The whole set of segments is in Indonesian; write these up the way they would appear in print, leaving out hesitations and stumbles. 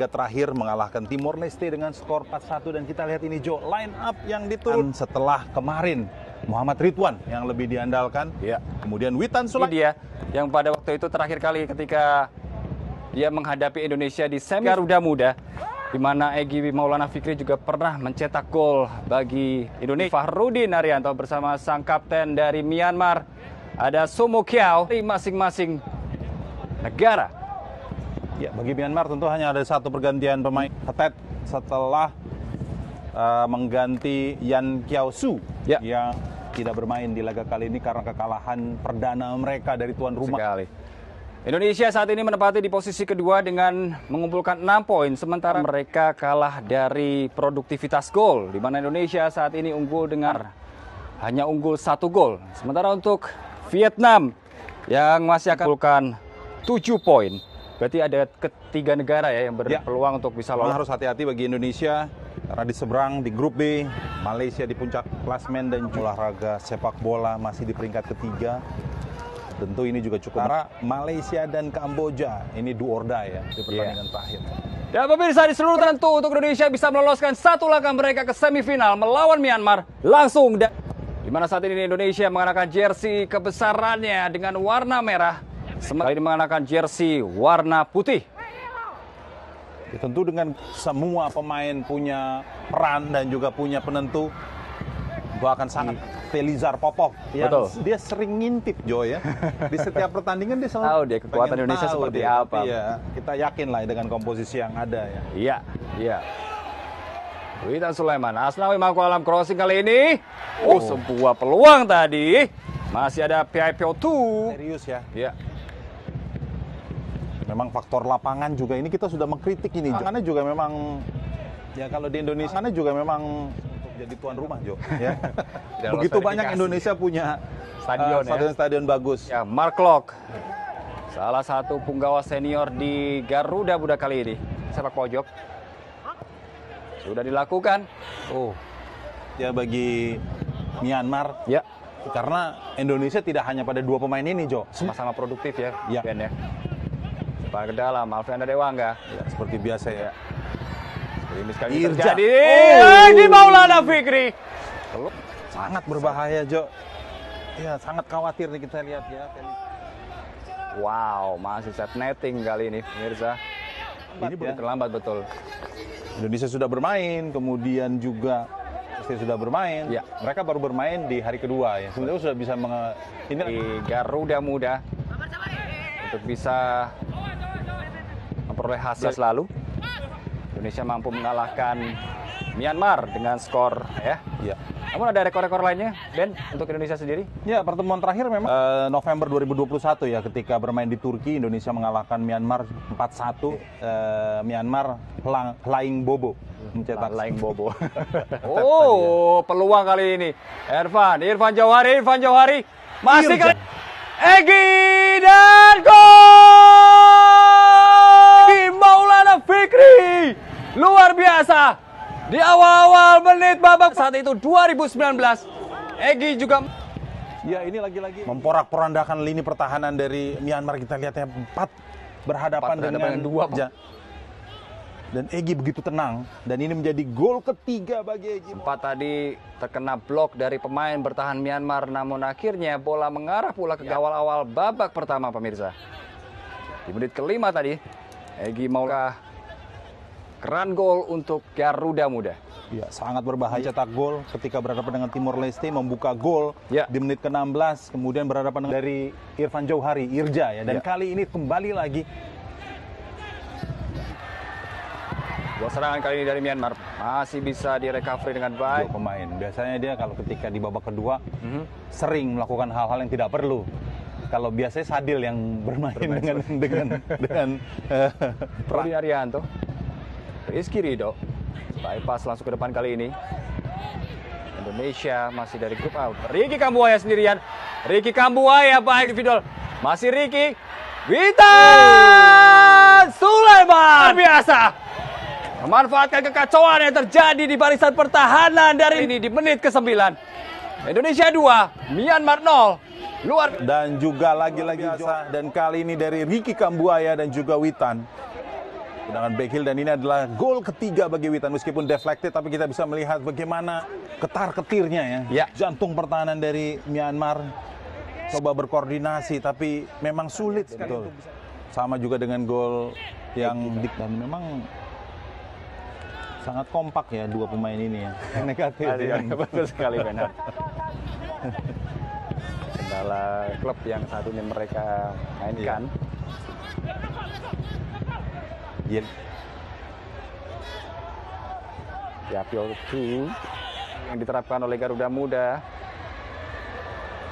laga terakhir mengalahkan Timor Leste dengan skor 4-1. Dan kita lihat ini, Jo, line up yang diturun setelah kemarin Muhammad Ridwan yang lebih diandalkan. Ya. Kemudian Witan Sulaiman. Dia yang pada waktu itu terakhir kali ketika dia menghadapi Indonesia di semi Garuda Muda, di mana Egy Maulana Fikri juga pernah mencetak gol bagi Indonesia. Fahrudin Arianto bersama sang kapten dari Myanmar, ada Sumo Kiao dari masing-masing negara. Ya, bagi Myanmar tentu hanya ada satu pergantian pemain. Hetet setelah mengganti Yan Kiao Su yang tidak bermain di laga kali ini karena kekalahan perdana mereka dari tuan rumah. Sekali. Indonesia saat ini menempati di posisi kedua dengan mengumpulkan 6 poin, sementara mereka kalah dari produktivitas gol, di mana Indonesia saat ini unggul dengan hanya unggul 1 gol. Sementara untuk Vietnam yang masih akan mengumpulkan 7 poin. Berarti ada ketiga negara ya yang berpeluang untuk bisa lolos. Harus hati-hati bagi Indonesia karena di seberang di grup B, Malaysia di puncak klasmen dan olahraga sepak bola masih di peringkat ketiga. Tentu ini juga cukup. Karena Malaysia dan Kamboja ini do or die ya di pertandingan terakhir. Dan pemirsa, di seluruh tentu untuk Indonesia bisa meloloskan satu langkah mereka ke semifinal melawan Myanmar langsung. Di mana saat ini Indonesia mengenakan jersey kebesarannya dengan warna merah, sementara ini mengenakan jersey warna putih. Ya, tentu dengan semua pemain punya peran dan juga punya penentu, gua akan sangat Felizar Popov yang dia sering ngintip, Jo, ya. Di setiap pertandingan dia selalu tahu dia kekuatan Indonesia seperti apa. Ya, kita yakin lah dengan komposisi yang ada ya. Iya, iya. Witan Sulaiman, Asnawi mampu alam crossing kali ini. Sebuah peluang tadi. Masih ada PIPO2. Serius ya. Iya. Memang faktor lapangan juga ini kita sudah mengkritik ini, Jo. Karena juga memang ya kalau di Indonesia sana juga memang jadi tuan rumah, Jo. Ya. Begitu banyak Indonesia punya stadion bagus. Ya, Mark Locke, salah satu punggawa senior di Garuda Muda kali ini, sepak pojok sudah dilakukan. Ya bagi Myanmar. Ya. Karena Indonesia tidak hanya pada 2 pemain ini, Jo. Sama-sama produktif ya. Ya. Ben, ya. Ke dalam, Alfianda Dewangga. Ya, seperti biasa ya. Ini sekali terjadi. Egy Maulana Fikri. Sangat berbahaya, Jo. Ya, sangat khawatir nih kita lihat ya. Wow, masih set netting kali ini, pemirsa. Ini belum terlambat betul. Indonesia sudah bermain, kemudian juga sudah bermain. Ya. Mereka baru bermain di hari kedua ya. Sebenarnya sudah bisa ini di Garuda Muda untuk bisa memperoleh hasil lalu. Indonesia mampu mengalahkan Myanmar dengan skor ya. Namun ada rekor-rekor lainnya, Ben, untuk Indonesia sendiri? Ya, pertemuan terakhir memang November 2021 ya, ketika bermain di Turki, Indonesia mengalahkan Myanmar 4-1. Myanmar Flying Bobo mencetak Flying Bobo. Peluang kali ini. Irfan Jauhari masih kali Egy dan gol! Maulana Fikri luar biasa. Di awal-awal menit babak saat itu 2019, Egy juga ini lagi-lagi memporak-porandakan lini pertahanan dari Myanmar. Kita lihat ya, 4 berhadapan dengan 2. Dan Egy begitu tenang, dan ini menjadi gol ketiga bagi Egy. Sempat tadi terkena blok dari pemain bertahan Myanmar, namun akhirnya bola mengarah pula ke awal-awal babak pertama, pemirsa. Di menit kelima tadi, Egy Maulana keran gol untuk Garuda Muda. Ya, sangat berbahaya. Cetak gol ketika berhadapan dengan Timor Leste, membuka gol di menit ke-16, kemudian berhadapan dengan dari Irfan Jauhari, Irja ya. Dan kali ini kembali lagi. Dua serangan kali ini dari Myanmar masih bisa direcovery dengan baik. Pemain biasanya dia kalau ketika di babak kedua sering melakukan hal-hal yang tidak perlu. Kalau biasanya Sadil yang bermain dengan Fahrudin Arianto, Rizky Ridho, bypass langsung ke depan kali ini. Indonesia masih dari grup A. Ricky Kambuaya sendirian. Ricky Kambuaya baik individual. Masih Ricky. Witan Sulaiman biasa memanfaatkan kekacauan yang terjadi di barisan pertahanan dari ini di menit ke-9. Indonesia 2, Myanmar 0. Dan juga lagi-lagi dan kali ini dari Ricky Kambuaya dan juga Witan. Tendangan backheel dan ini adalah gol ketiga bagi Witan. Meskipun deflected tapi kita bisa melihat bagaimana ketar-ketirnya ya. Ya. Jantung pertahanan dari Myanmar coba berkoordinasi tapi memang sulit sekali. Betul. Sama juga dengan gol yang dan memang sangat kompak ya dua pemain ini ya. Yang negatif. Betul sekali benar. Kendala klub yang satunya mereka mainkan. Iya. Piapio 2 yang diterapkan oleh Garuda Muda.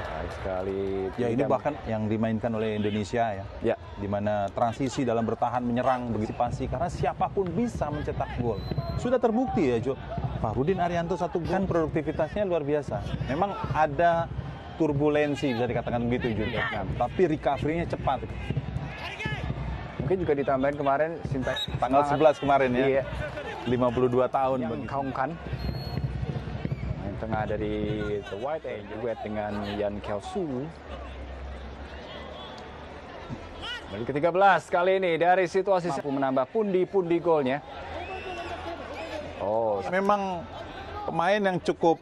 Baik sekali. Ya ini bahkan yang dimainkan oleh Indonesia ya. Ya. Di mana transisi dalam bertahan menyerang begitu pasti karena siapapun bisa mencetak gol. Sudah terbukti ya Jo. Fahrudin Arianto satu gol kan produktivitasnya luar biasa. Memang ada turbulensi bisa dikatakan begitu juga. Nah, tapi recovery-nya cepat. Mungkin juga ditambahin kemarin Tanggal 11 kemarin ya. Iya. 52 tahun Yang Kaungkan. Yang tengah dari The White Angel duet dengan Yan Kelsu. Balik ke-13 kali ini dari situasi mampu menambah pundi-pundi golnya. Oh, memang pemain yang cukup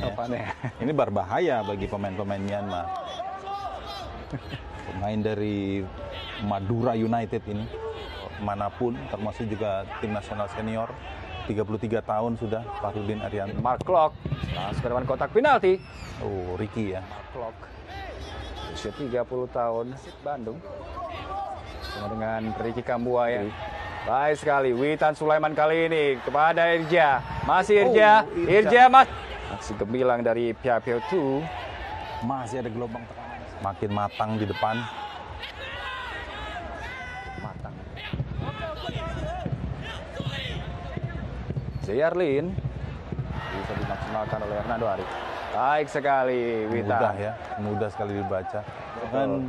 ya. Ini berbahaya bagi pemain-pemain Myanmar. Pemain dari Madura United ini manapun termasuk juga tim nasional senior 33 tahun sudah Fahrudin Arianto. Mark Klok langsung ke depan kotak penalti. Oh, Ricky ya. Mark Klok usia 30 tahun Bandung sama dengan Ricky Kambuaya. Baik sekali Witan Sulaiman kali ini kepada Irja. Masih Irja. Irja masih gemilang dari Piapio 2. Masih ada gelombang tekanan. Makin matang di depan. Matang. Zayarlin bisa dimaksimalkan oleh Hernando Ari. Baik sekali Witan. Mudah ya, mudah sekali dibaca. Dan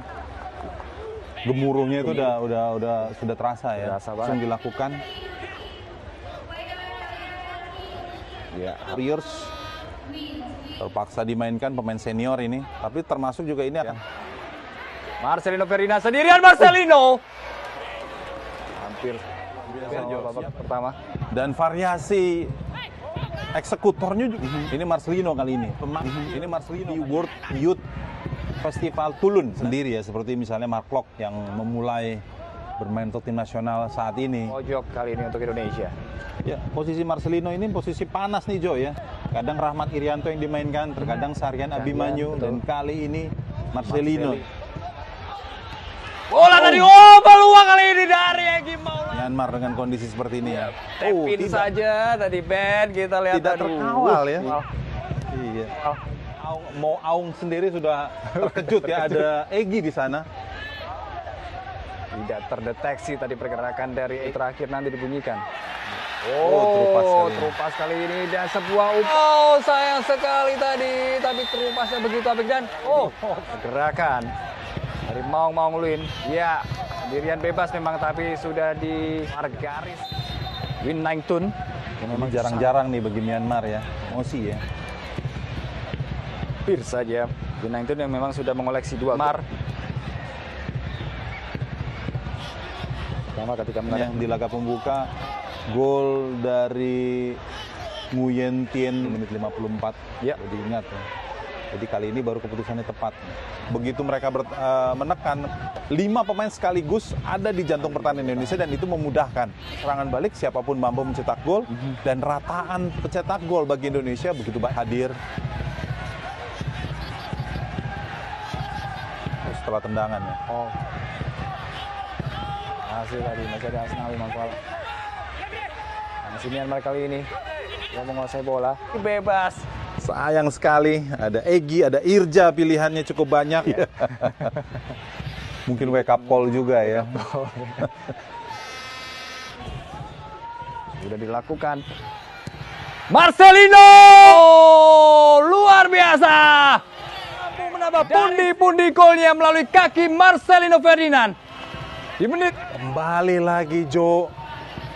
gemuruhnya itu sudah terasa ya. Langsung dilakukan. Ya, Warriors terpaksa dimainkan pemain senior ini, tapi termasuk juga ini akan Marcelino Ferdinand sendirian. Marcelino hampir babak pertama dan variasi eksekutornya juga. Ini Marcelino kali ini. Ini Marcelino di World Youth Festival Tulun sendiri ya, seperti misalnya Mark Klok yang memulai bermain untuk tim nasional saat ini. Pojok kali ini untuk Indonesia. Ya, posisi Marcelino ini posisi panas nih Jo ya. Kadang Rahmat Irianto yang dimainkan, terkadang Saryan Abimanyu, dan kali ini Marcelino. Bola dari peluang kali ini dari Egy Maulana. Myanmar dengan kondisi seperti ini ya. Tepin saja tadi Ben, kita lihat tidak terkawal ya. Iya. Mau Aung sendiri sudah terkejut ya, ada Egy di sana. Tidak terdeteksi tadi pergerakan dari terakhir nanti dibunyikan. Terupas kali ini dan sebuah sayang sekali tadi, tapi terupasnya begitu apik dan gerakan dari Maung Luin. Ya, sendirian bebas memang tapi sudah di garis. Win Naingtun yang memang jarang-jarang nih bagi Myanmar ya, emosi ya. Hampir saja Win Naingtun yang memang sudah mengoleksi 2 Mar. Pertama ketika yang di laga pembuka gol dari Nguyen Tien menit 54. Ya, jadi ingat ya. Jadi kali ini baru keputusannya tepat. Begitu mereka menekan 5 pemain sekaligus ada di jantung pertahanan Indonesia dan itu memudahkan serangan balik siapapun mampu mencetak gol dan rataan pencetak gol bagi Indonesia begitu baik hadir. Setelah tendangan ya. Masih tadi masih ada Asnawi Mangkuala. Masih Myanmar kali ini yang menguasai bola bebas. Sayang sekali ada Egy, ada Irja, pilihannya cukup banyak. Mungkin wake up call juga ya. Sudah dilakukan. Marcelino luar biasa. Mampu menambah pundi-pundi golnya melalui kaki Marcelino Ferdinand. Di menit kembali lagi Jo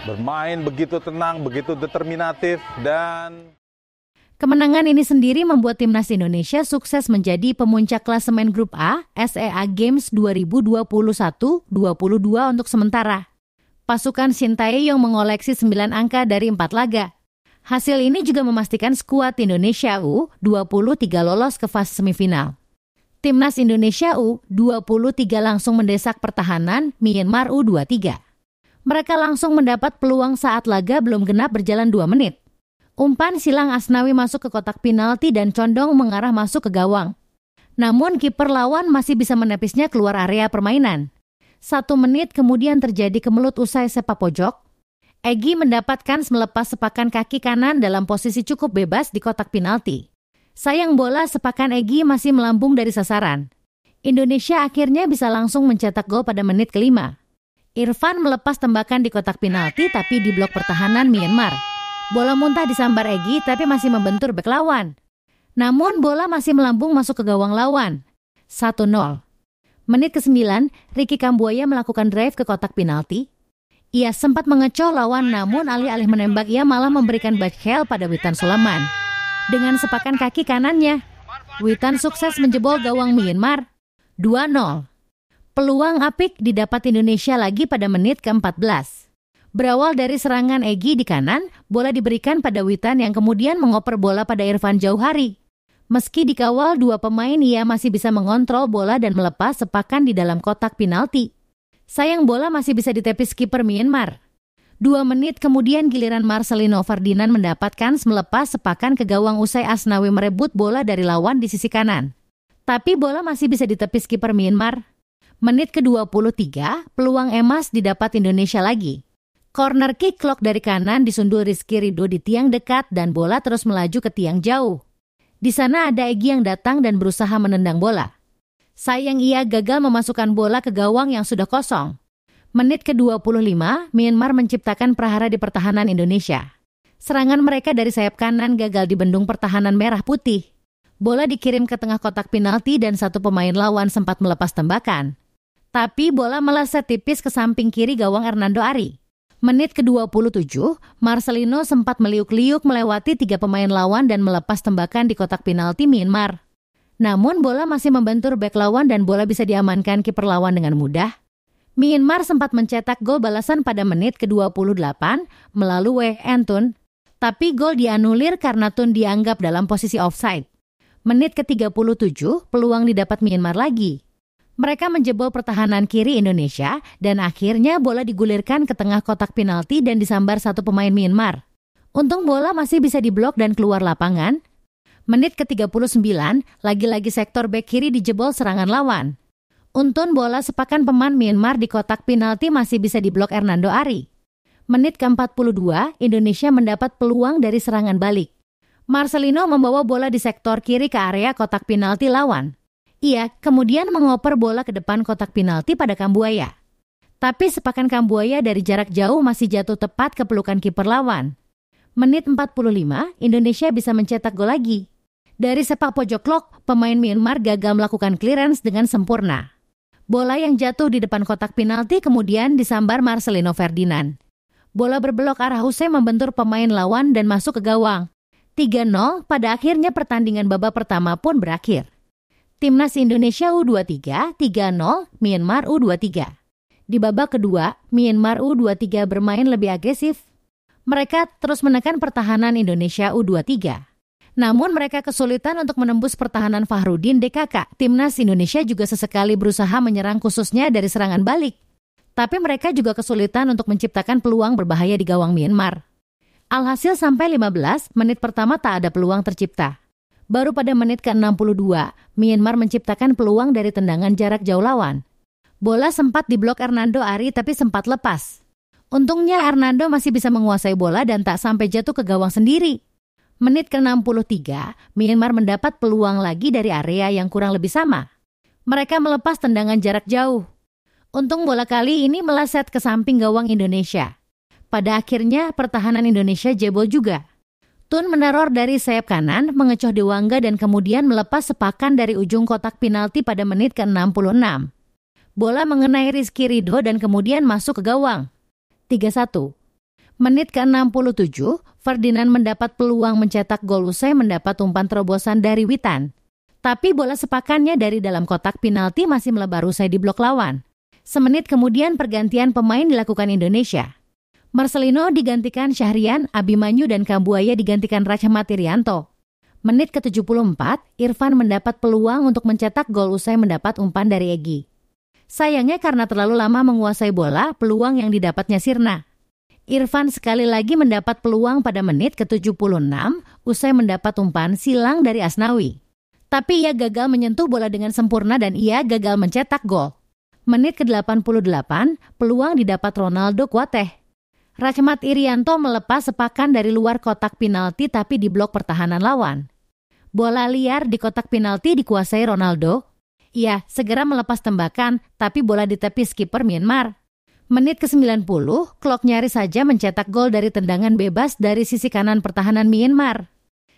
bermain begitu tenang, begitu determinatif dan kemenangan ini sendiri membuat timnas Indonesia sukses menjadi pemuncak klasemen grup A SEA Games 2021-22 untuk sementara. Pasukan Shin Tae-yong mengoleksi 9 angka dari 4 laga. Hasil ini juga memastikan skuad Indonesia U23 lolos ke fase semifinal. Timnas Indonesia U23 langsung mendesak pertahanan Myanmar U23. Mereka langsung mendapat peluang saat laga belum genap berjalan 2 menit. Umpan silang Asnawi masuk ke kotak penalti dan condong mengarah masuk ke gawang. Namun kiper lawan masih bisa menepisnya keluar area permainan. 1 menit kemudian terjadi kemelut usai sepak pojok. Egy mendapatkan melepas sepakan kaki kanan dalam posisi cukup bebas di kotak penalti. Sayang bola sepakan Egy masih melambung dari sasaran. Indonesia akhirnya bisa langsung mencetak gol pada menit ke-5. Irfan melepas tembakan di kotak penalti tapi di blok pertahanan Myanmar. Bola muntah disambar Egy tapi masih membentur bek lawan. Namun bola masih melambung masuk ke gawang lawan. 1-0. Menit ke-9, Ricky Kambuaya melakukan drive ke kotak penalti. Ia sempat mengecoh lawan namun alih-alih menembak ia malah memberikan backheel pada Witan Sulaiman. Dengan sepakan kaki kanannya, Witan sukses menjebol gawang Myanmar. 2-0. Peluang apik didapat Indonesia lagi pada menit ke-14. Berawal dari serangan Egy di kanan, bola diberikan pada Witan yang kemudian mengoper bola pada Irfan Jauhari. Meski dikawal 2 pemain, ia masih bisa mengontrol bola dan melepas sepakan di dalam kotak penalti. Sayang bola masih bisa ditepis kiper Myanmar. 2 menit kemudian giliran Marcelino Ferdinand mendapatkan melepas sepakan ke gawang usai Asnawi merebut bola dari lawan di sisi kanan. Tapi bola masih bisa ditepis kiper Myanmar. Menit ke-23, peluang emas didapat Indonesia lagi. Corner kick lock dari kanan disundul Rizky Ridho di tiang dekat dan bola terus melaju ke tiang jauh. Di sana ada Egy yang datang dan berusaha menendang bola. Sayang ia gagal memasukkan bola ke gawang yang sudah kosong. Menit ke-25, Myanmar menciptakan prahara di pertahanan Indonesia. Serangan mereka dari sayap kanan gagal dibendung pertahanan merah putih. Bola dikirim ke tengah kotak penalti dan 1 pemain lawan sempat melepas tembakan. Tapi bola meleset tipis ke samping kiri gawang Hernando Ari. Menit ke-27, Marcelino sempat meliuk-liuk melewati 3 pemain lawan dan melepas tembakan di kotak penalti Myanmar. Namun bola masih membentur bek lawan dan bola bisa diamankan kiper lawan dengan mudah. Myanmar sempat mencetak gol balasan pada menit ke-28 melalui Wei Tun, tapi gol dianulir karena Tun dianggap dalam posisi offside. Menit ke-37, peluang didapat Myanmar lagi. Mereka menjebol pertahanan kiri Indonesia dan akhirnya bola digulirkan ke tengah kotak penalti dan disambar 1 pemain Myanmar. Untung bola masih bisa diblok dan keluar lapangan. Menit ke-39, lagi-lagi sektor bek kiri dijebol serangan lawan. Untung bola sepakan pemain Myanmar di kotak penalti masih bisa diblok Hernando Ari. Menit ke-42, Indonesia mendapat peluang dari serangan balik. Marcelino membawa bola di sektor kiri ke area kotak penalti lawan. Ia kemudian mengoper bola ke depan kotak penalti pada Kambuaya. Tapi sepakan Kambuaya dari jarak jauh masih jatuh tepat ke pelukan kiper lawan. Menit 45, Indonesia bisa mencetak gol lagi. Dari sepak pojok lock, pemain Myanmar gagal melakukan clearance dengan sempurna. Bola yang jatuh di depan kotak penalti kemudian disambar Marcelino Ferdinand. Bola berbelok arah usai membentur pemain lawan dan masuk ke gawang. 3-0, pada akhirnya pertandingan babak pertama pun berakhir. Timnas Indonesia U23 3-0 Myanmar U23. Di babak kedua, Myanmar U23 bermain lebih agresif. Mereka terus menekan pertahanan Indonesia U23. Namun mereka kesulitan untuk menembus pertahanan Fahrudin DKK. Timnas Indonesia juga sesekali berusaha menyerang khususnya dari serangan balik. Tapi mereka juga kesulitan untuk menciptakan peluang berbahaya di gawang Myanmar. Alhasil sampai 15 menit pertama tak ada peluang tercipta. Baru pada menit ke-62, Myanmar menciptakan peluang dari tendangan jarak jauh lawan. Bola sempat diblok Hernando Ari tapi sempat lepas. Untungnya Hernando masih bisa menguasai bola dan tak sampai jatuh ke gawang sendiri. Menit ke-63, Myanmar mendapat peluang lagi dari area yang kurang lebih sama. Mereka melepas tendangan jarak jauh. Untung bola kali ini meleset ke samping gawang Indonesia. Pada akhirnya pertahanan Indonesia jebol juga. Tun meneror dari sayap kanan, mengecoh Dewangga dan kemudian melepas sepakan dari ujung kotak penalti pada menit ke-66. Bola mengenai Rizky Ridho dan kemudian masuk ke gawang. 3-1. Menit ke-67, Ferdinand mendapat peluang mencetak gol usai mendapat umpan terobosan dari Witan. Tapi bola sepakannya dari dalam kotak penalti masih melebar usai di blok lawan. Semenit kemudian pergantian pemain dilakukan Indonesia. Marcelino digantikan Syahrian, Abimanyu dan Kambuaya digantikan Rachmat Irianto. Menit ke-74, Irfan mendapat peluang untuk mencetak gol usai mendapat umpan dari Egy. Sayangnya karena terlalu lama menguasai bola, peluang yang didapatnya sirna. Irfan sekali lagi mendapat peluang pada menit ke-76 usai mendapat umpan silang dari Asnawi. Tapi ia gagal menyentuh bola dengan sempurna dan ia gagal mencetak gol. Menit ke-88, peluang didapat Ronaldo Kuateh. Rachmat Irianto melepas sepakan dari luar kotak penalti tapi diblok pertahanan lawan. Bola liar di kotak penalti dikuasai Ronaldo. Ia segera melepas tembakan tapi bola di tepi skipper Myanmar. Menit ke-90, Klok nyaris saja mencetak gol dari tendangan bebas dari sisi kanan pertahanan Myanmar.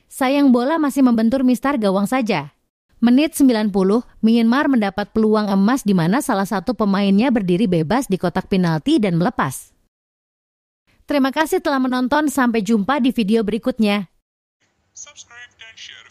Sayang bola masih membentur mistar gawang saja. Menit 90, Myanmar mendapat peluang emas di mana salah satu pemainnya berdiri bebas di kotak penalti dan melepas. Terima kasih telah menonton, sampai jumpa di video berikutnya. Subscribe dan share.